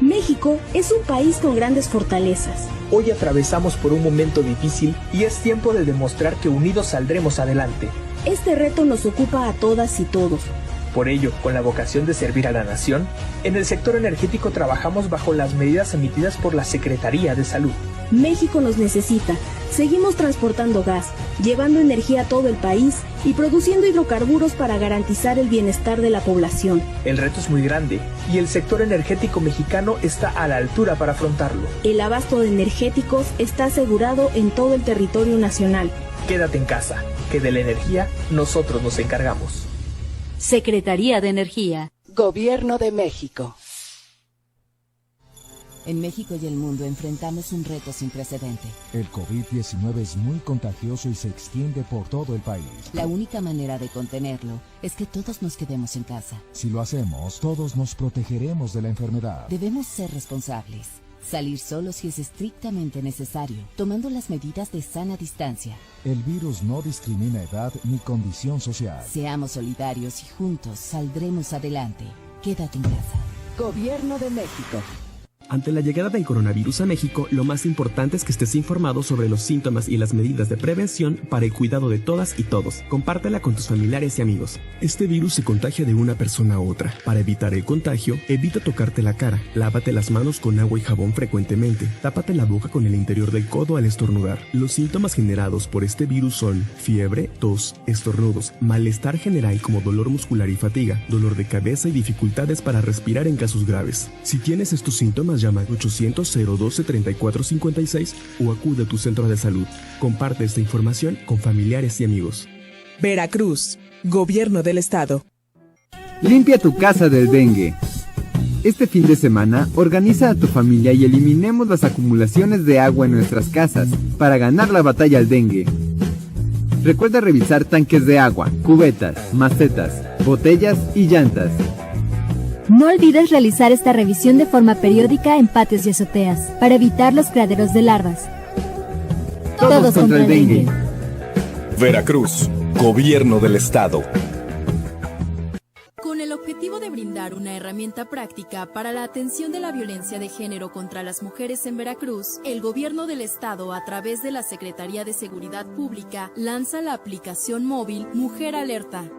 México es un país con grandes fortalezas. Hoy atravesamos por un momento difícil y es tiempo de demostrar que unidos saldremos adelante. Este reto nos ocupa a todas y todos. Por ello, con la vocación de servir a la nación, en el sector energético trabajamos bajo las medidas emitidas por la Secretaría de Salud. México nos necesita. Seguimos transportando gas, llevando energía a todo el país y produciendo hidrocarburos para garantizar el bienestar de la población. El reto es muy grande y el sector energético mexicano está a la altura para afrontarlo. El abasto de energéticos está asegurado en todo el territorio nacional. Quédate en casa, que de la energía nosotros nos encargamos. Secretaría de Energía. Gobierno de México. En México y el mundo enfrentamos un reto sin precedente. El COVID-19 es muy contagioso y se extiende por todo el país. La única manera de contenerlo es que todos nos quedemos en casa. Si lo hacemos, todos nos protegeremos de la enfermedad. Debemos ser responsables. Salir solo si es estrictamente necesario, tomando las medidas de sana distancia. El virus no discrimina edad ni condición social. Seamos solidarios y juntos saldremos adelante. Quédate en casa. Gobierno de México. Ante la llegada del coronavirus a México, lo más importante es que estés informado sobre los síntomas y las medidas de prevención para el cuidado de todas y todos. Compártela con tus familiares y amigos. Este virus se contagia de una persona a otra. Para evitar el contagio, evita tocarte la cara. Lávate las manos con agua y jabón frecuentemente. Tápate la boca con el interior del codo al estornudar. Los síntomas generados por este virus son fiebre, tos, estornudos, malestar general como dolor muscular y fatiga, dolor de cabeza y dificultades para respirar en casos graves. Si tienes estos síntomas, llama al 800-012-3456 o acude a tu centro de salud. Comparte esta información con familiares y amigos. Veracruz, Gobierno del Estado. Limpia tu casa del dengue. Este fin de semana, organiza a tu familia y eliminemos las acumulaciones de agua en nuestras casas para ganar la batalla al dengue. Recuerda revisar tanques de agua, cubetas, macetas, botellas y llantas. No olvides realizar esta revisión de forma periódica en patios y azoteas, para evitar los criaderos de larvas. Todos contra el dengue. Veracruz, Gobierno del Estado. Con el objetivo de brindar una herramienta práctica para la atención de la violencia de género contra las mujeres en Veracruz, el Gobierno del Estado, a través de la Secretaría de Seguridad Pública, lanza la aplicación móvil Mujer Alerta.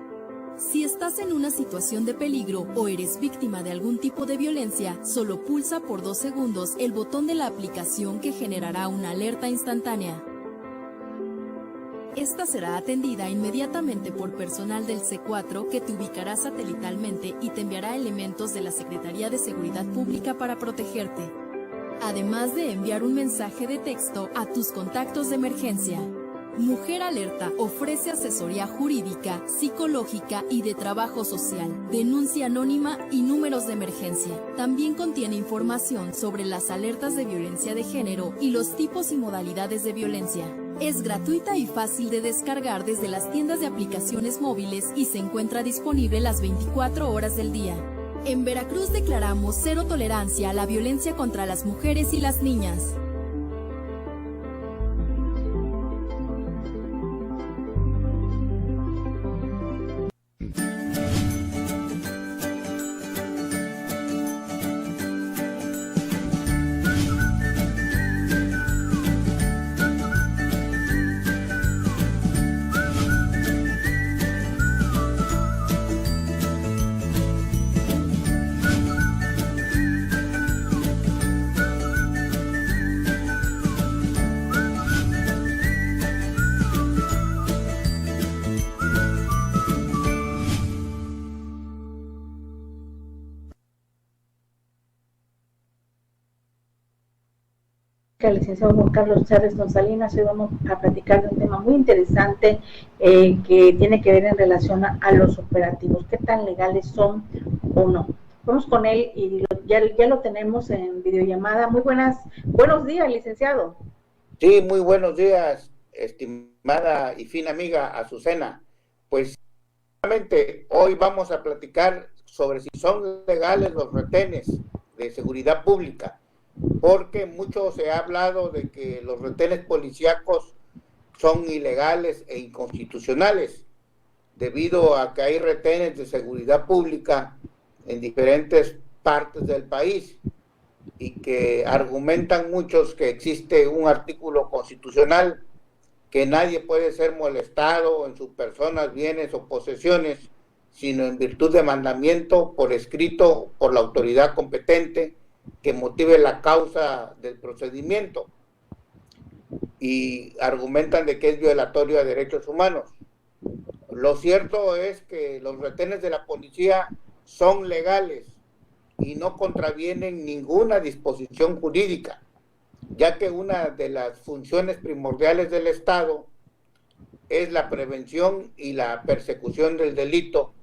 Si estás en una situación de peligro o eres víctima de algún tipo de violencia, solo pulsa por 2 segundos el botón de la aplicación que generará una alerta instantánea. Esta será atendida inmediatamente por personal del C4 que te ubicará satelitalmente y te enviará elementos de la Secretaría de Seguridad Pública para protegerte, además de enviar un mensaje de texto a tus contactos de emergencia. Mujer Alerta ofrece asesoría jurídica, psicológica y de trabajo social, denuncia anónima y números de emergencia. También contiene información sobre las alertas de violencia de género y los tipos y modalidades de violencia. Es gratuita y fácil de descargar desde las tiendas de aplicaciones móviles y se encuentra disponible las 24 horas del día. En Veracruz declaramos cero tolerancia a la violencia contra las mujeres y las niñas. Al licenciado Juan Carlos Chávez Gonzalinas. Hoy vamos a platicar de un tema muy interesante que tiene que ver en relación a los operativos, qué tan legales son o no. Vamos con él y ya lo tenemos en videollamada. Buenos días, licenciado. Sí, muy buenos días, estimada y fina amiga Azucena. Pues hoy vamos a platicar sobre si son legales los retenes de seguridad pública, porque mucho se ha hablado de que los retenes policíacos son ilegales e inconstitucionales, debido a que hay retenes de seguridad pública en diferentes partes del país y que argumentan muchos que existe un artículo constitucional que nadie puede ser molestado en sus personas, bienes o posesiones, sino en virtud de mandamiento por escrito por la autoridad competente que motive la causa del procedimiento. y argumentan de que es violatorio a derechos humanos. Lo cierto es que los retenes de la policía son legales y no contravienen ninguna disposición jurídica, ya que una de las funciones primordiales del Estado es la prevención y la persecución del delito,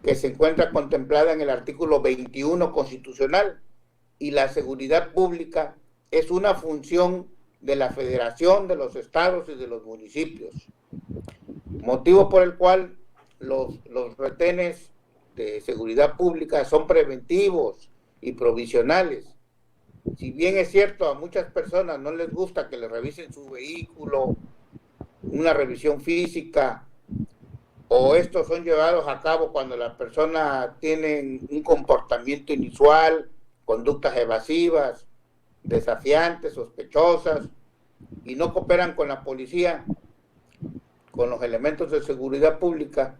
que se encuentra contemplada en el artículo 21 constitucional, y la seguridad pública es una función de la Federación, de los estados y de los municipios, motivo por el cual los retenes de seguridad pública son preventivos y provisionales. Si bien es cierto, a muchas personas no les gusta que les revisen su vehículo, una revisión física, o estos son llevados a cabo cuando la persona tiene un comportamiento inusual, conductas evasivas, desafiantes, sospechosas, y no cooperan con la policía, con los elementos de seguridad pública,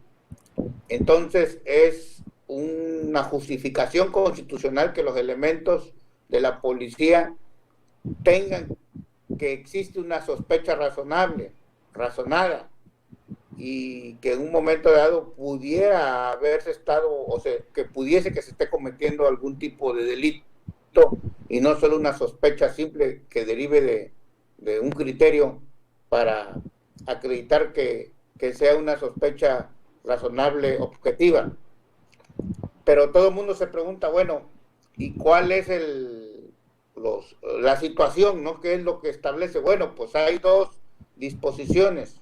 entonces es una justificación constitucional que los elementos de la policía tengan que existe una sospecha razonada, y que en un momento dado pudiera haberse estado, o sea, que pudiese que se esté cometiendo algún tipo de delito, y no solo una sospecha simple que derive de un criterio para acreditar que sea una sospecha razonable, objetiva. Pero todo el mundo se pregunta, bueno, ¿y cuál es la situación, ¿no? ¿Qué es lo que establece? Bueno, pues hay dos disposiciones.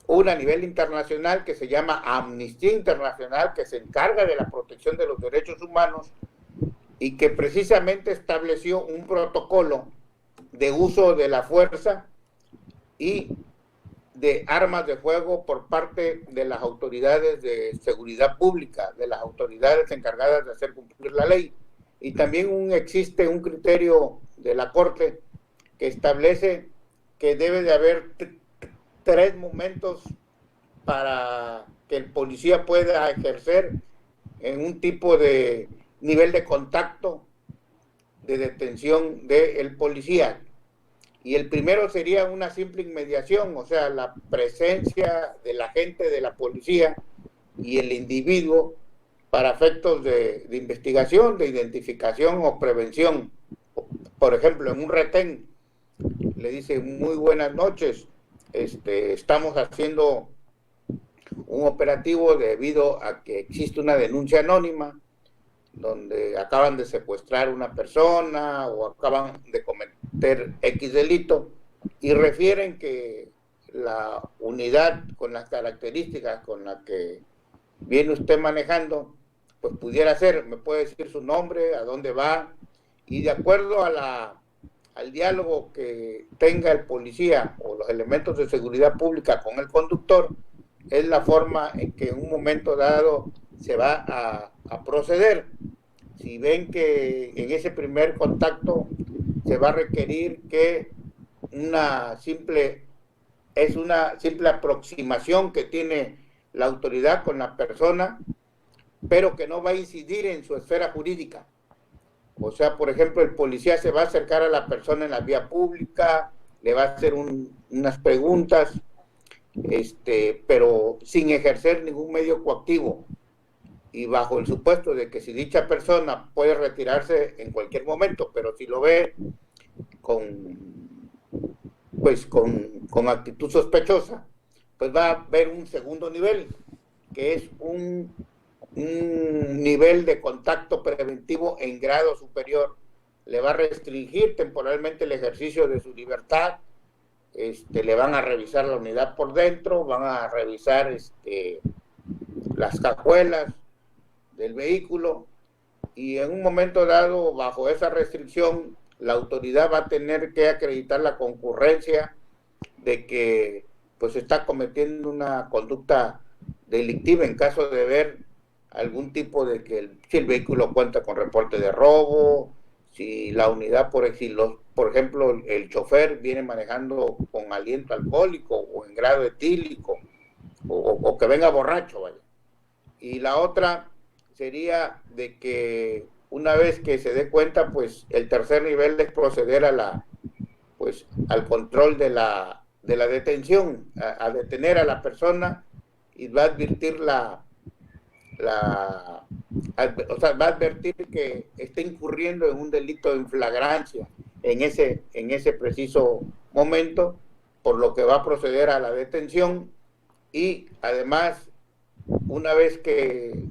Una a nivel internacional que se llama Amnistía Internacional, que se encarga de la protección de los derechos humanos y que precisamente estableció un protocolo de uso de la fuerza y de armas de fuego por parte de las autoridades de seguridad pública, de las autoridades encargadas de hacer cumplir la ley. Y también existe un criterio de la Corte que establece que debe de haber 3 momentos para que el policía pueda ejercer en un tipo de nivel de contacto de detención del policía. Y el primero sería una simple inmediación, o sea, la presencia del agente de la policía y el individuo para efectos de investigación, de identificación o prevención. Por ejemplo, en un retén le dice: muy buenas noches, estamos haciendo un operativo debido a que existe una denuncia anónima donde acaban de secuestrar una persona o acaban de cometer X delito, y refieren que la unidad con las características con las que viene usted manejando, pues pudiera ser, me puede decir su nombre, a dónde va, y de acuerdo a al diálogo que tenga el policía o los elementos de seguridad pública con el conductor, es la forma en que en un momento dado se va a proceder. Si ven que en ese primer contacto se va a requerir que una simple aproximación que tiene la autoridad con la persona, pero que no va a incidir en su esfera jurídica. O sea, por ejemplo, el policía se va a acercar a la persona en la vía pública, le va a hacer unas preguntas, pero sin ejercer ningún medio coactivo, y bajo el supuesto de que si dicha persona puede retirarse en cualquier momento, pero si lo ve con actitud sospechosa, pues va a haber un segundo nivel, que es un nivel de contacto preventivo en grado superior. Le va a restringir temporalmente el ejercicio de su libertad, le van a revisar la unidad por dentro, van a revisar las cajuelas del vehículo, y en un momento dado, bajo esa restricción, la autoridad va a tener que acreditar la concurrencia de que pues está cometiendo una conducta delictiva en caso de ver algún tipo de si el vehículo cuenta con reporte de robo, si la unidad, por ejemplo, el chofer viene manejando con aliento alcohólico o en grado etílico, o que venga borracho, vaya. Y la otra sería de que una vez que se dé cuenta, pues el tercer nivel es proceder a pues al control de la detención, a detener a la persona, y va a advertir va a advertir que está incurriendo en un delito en flagrancia en ese preciso momento, por lo que va a proceder a la detención. Y además, una vez que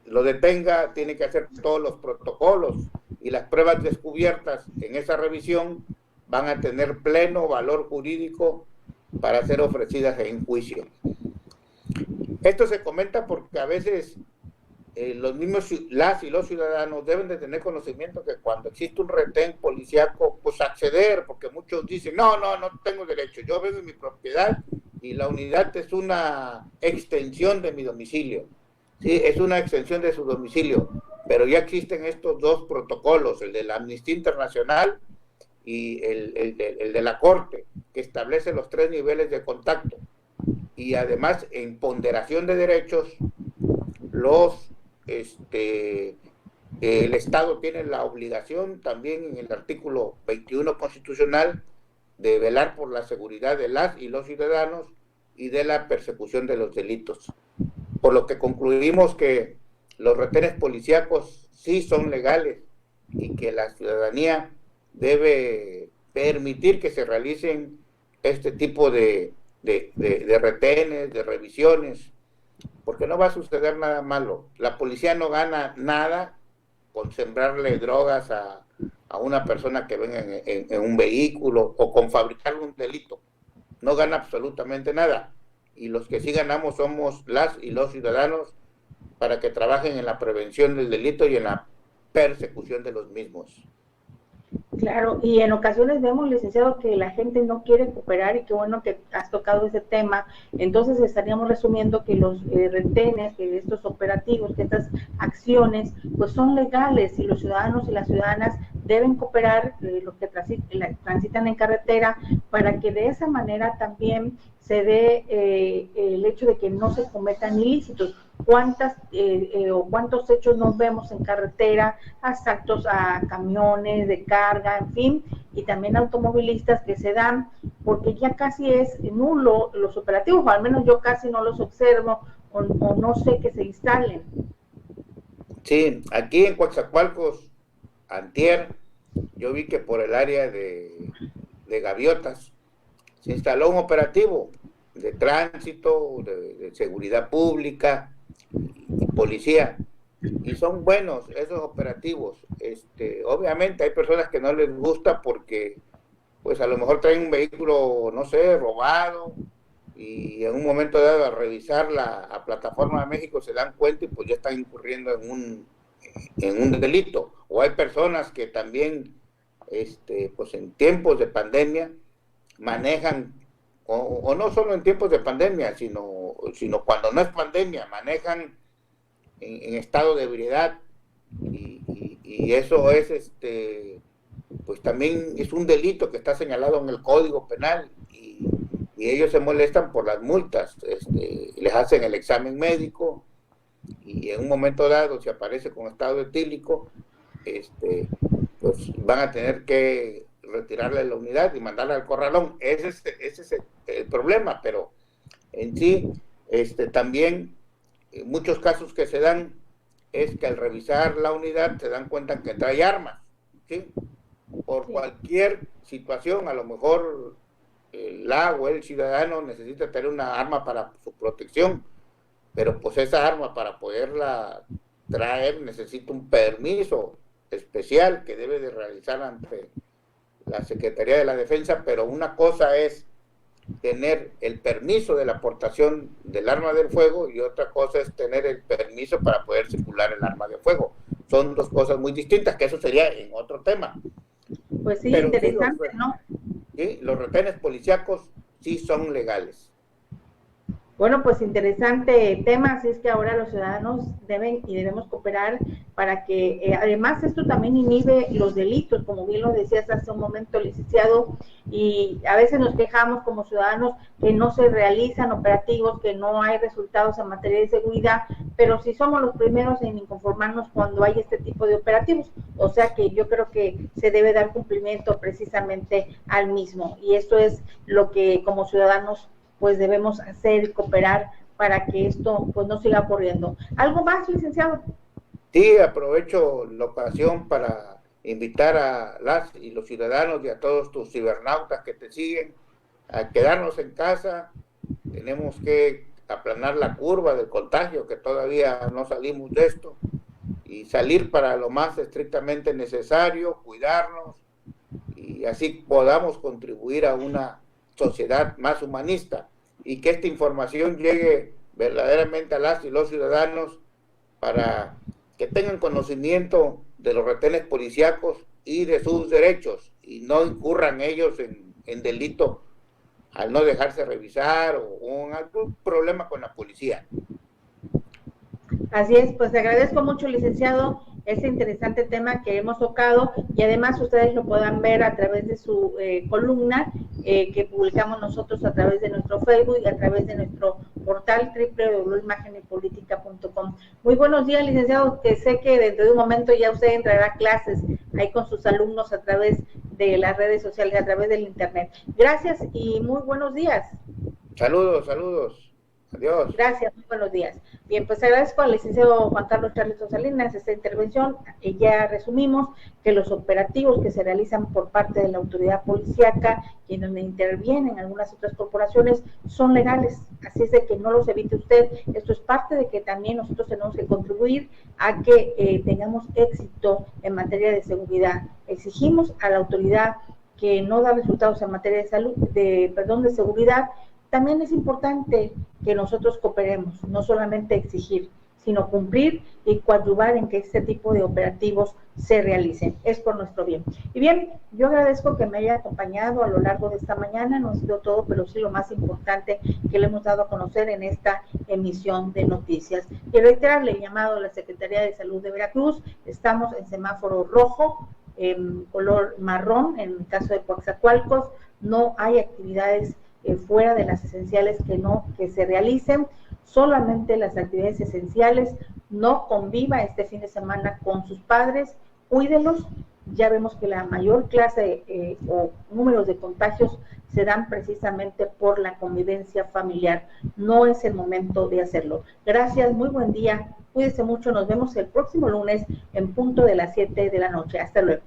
lo detenga, tiene que hacer todos los protocolos, y las pruebas descubiertas en esa revisión van a tener pleno valor jurídico para ser ofrecidas en juicio. Esto se comenta porque a veces las y los ciudadanos deben de tener conocimiento que cuando existe un retén policíaco, pues acceder, porque muchos dicen, no tengo derecho, yo vengo en mi propiedad y la unidad es una extensión de mi domicilio. Sí, es una extensión de su domicilio, pero ya existen estos dos protocolos, el de la Amnistía Internacional y el de la Corte, que establece los 3 niveles de contacto. Y además, en ponderación de derechos, el Estado tiene la obligación, también en el artículo 21 constitucional, de velar por la seguridad de las y los ciudadanos y de la persecución de los delitos. Por lo que concluimos que los retenes policíacos sí son legales y que la ciudadanía debe permitir que se realicen este tipo de retenes, de revisiones, porque no va a suceder nada malo. La policía no gana nada con sembrarle drogas a una persona que venga en un vehículo o con fabricar un delito. No gana absolutamente nada. Y los que sí ganamos somos las y los ciudadanos, para que trabajen en la prevención del delito y en la persecución de los mismos. Claro, y en ocasiones vemos, licenciado, que la gente no quiere cooperar, y qué bueno que has tocado ese tema. Entonces estaríamos resumiendo que los retenes, que estos operativos, que estas acciones, pues son legales, y los ciudadanos y las ciudadanas deben cooperar, los que transitan en carretera, para que de esa manera también se dé el hecho de que no se cometan ilícitos. ¿Cuántos hechos nos vemos en carretera, asaltos a camiones de carga, en fin, y también automovilistas que se dan, porque ya casi es nulo los operativos, o al menos yo casi no los observo, o no sé que se instalen? Sí, aquí en Coatzacoalcos, antier, yo vi que por el área de Gaviotas se instaló un operativo de tránsito, de seguridad pública y policía, y son buenos esos operativos. Obviamente hay personas que no les gusta porque pues a lo mejor traen un vehículo, no sé, robado, y en un momento dado al revisar la plataforma de México se dan cuenta y pues ya están incurriendo en un delito. O hay personas que también pues en tiempos de pandemia manejan, o no solo en tiempos de pandemia, sino cuando no es pandemia, manejan en estado de ebriedad, y eso es pues también es un delito que está señalado en el Código Penal, y ellos se molestan por las multas, les hacen el examen médico, y en un momento dado, si aparece con estado etílico, pues van a tener que retirarle la unidad y mandarla al corralón. Ese es el problema, pero en sí, también muchos casos que se dan es que al revisar la unidad se dan cuenta que trae armas, ¿sí? Por cualquier situación, a lo mejor el ciudadano necesita tener una arma para su protección, pero pues esa arma, para poderla traer, necesita un permiso especial que debe de realizar ante la Secretaría de la Defensa. Pero una cosa es tener el permiso de la aportación del arma del fuego, y otra cosa es tener el permiso para poder circular el arma de fuego. Son dos cosas muy distintas, que eso sería en otro tema. Pues sí, pero interesante, ¿no? Sí, los retenes policíacos sí son legales. Bueno, pues interesante tema, así es que ahora los ciudadanos deben y debemos cooperar para que, además esto también inhibe los delitos, como bien lo decías hace un momento, licenciado, y a veces nos quejamos como ciudadanos que no se realizan operativos, que no hay resultados en materia de seguridad, pero sí somos los primeros en inconformarnos cuando hay este tipo de operativos, o sea que yo creo que se debe dar cumplimiento precisamente al mismo, y esto es lo que como ciudadanos pues debemos hacer y cooperar para que esto pues no siga ocurriendo. ¿Algo más, licenciado? Sí, aprovecho la ocasión para invitar a las y los ciudadanos y a todos tus cibernautas que te siguen a quedarnos en casa. Tenemos que aplanar la curva del contagio, que todavía no salimos de esto, y salir para lo más estrictamente necesario, cuidarnos, y así podamos contribuir a una sociedad más humanista, y que esta información llegue verdaderamente a las y los ciudadanos para que tengan conocimiento de los retenes policíacos y de sus derechos, y no incurran ellos en delito al no dejarse revisar o en algún problema con la policía. Así es, pues te agradezco mucho, licenciado, este interesante tema que hemos tocado, y además ustedes lo puedan ver a través de su columna que publicamos nosotros a través de nuestro Facebook y a través de nuestro portal www.imagenpolitica.com. Muy buenos días, licenciado, que sé que dentro de un momento ya usted entrará a clases ahí con sus alumnos a través de las redes sociales, a través del internet. Gracias y muy buenos días. Saludos, saludos. Adiós. Gracias, muy buenos días. Bien, pues agradezco al licenciado Juan Carlos Charleton Salinas esta intervención. Ya resumimos que los operativos que se realizan por parte de la autoridad policíaca y en donde intervienen algunas otras corporaciones son legales, así es de que no los evite usted. Esto es parte de que también nosotros tenemos que contribuir a que tengamos éxito en materia de seguridad. Exigimos a la autoridad que no da resultados en materia de salud, de seguridad. También es importante que nosotros cooperemos, no solamente exigir, sino cumplir y coadyuvar en que este tipo de operativos se realicen. Es por nuestro bien. Y bien, yo agradezco que me haya acompañado a lo largo de esta mañana. No ha sido todo, pero sí lo más importante que le hemos dado a conocer en esta emisión de noticias. Y reiterarle el llamado a la Secretaría de Salud de Veracruz. Estamos en semáforo rojo, en color marrón, en el caso de Coatzacoalcos. No hay actividades fuera de las esenciales que se realicen, solamente las actividades esenciales. No conviva este fin de semana con sus padres, cuídelos. Ya vemos que la mayor clase o números de contagios se dan precisamente por la convivencia familiar. No es el momento de hacerlo. Gracias, muy buen día, cuídese mucho, nos vemos el próximo lunes en punto de las 7 de la noche. Hasta luego.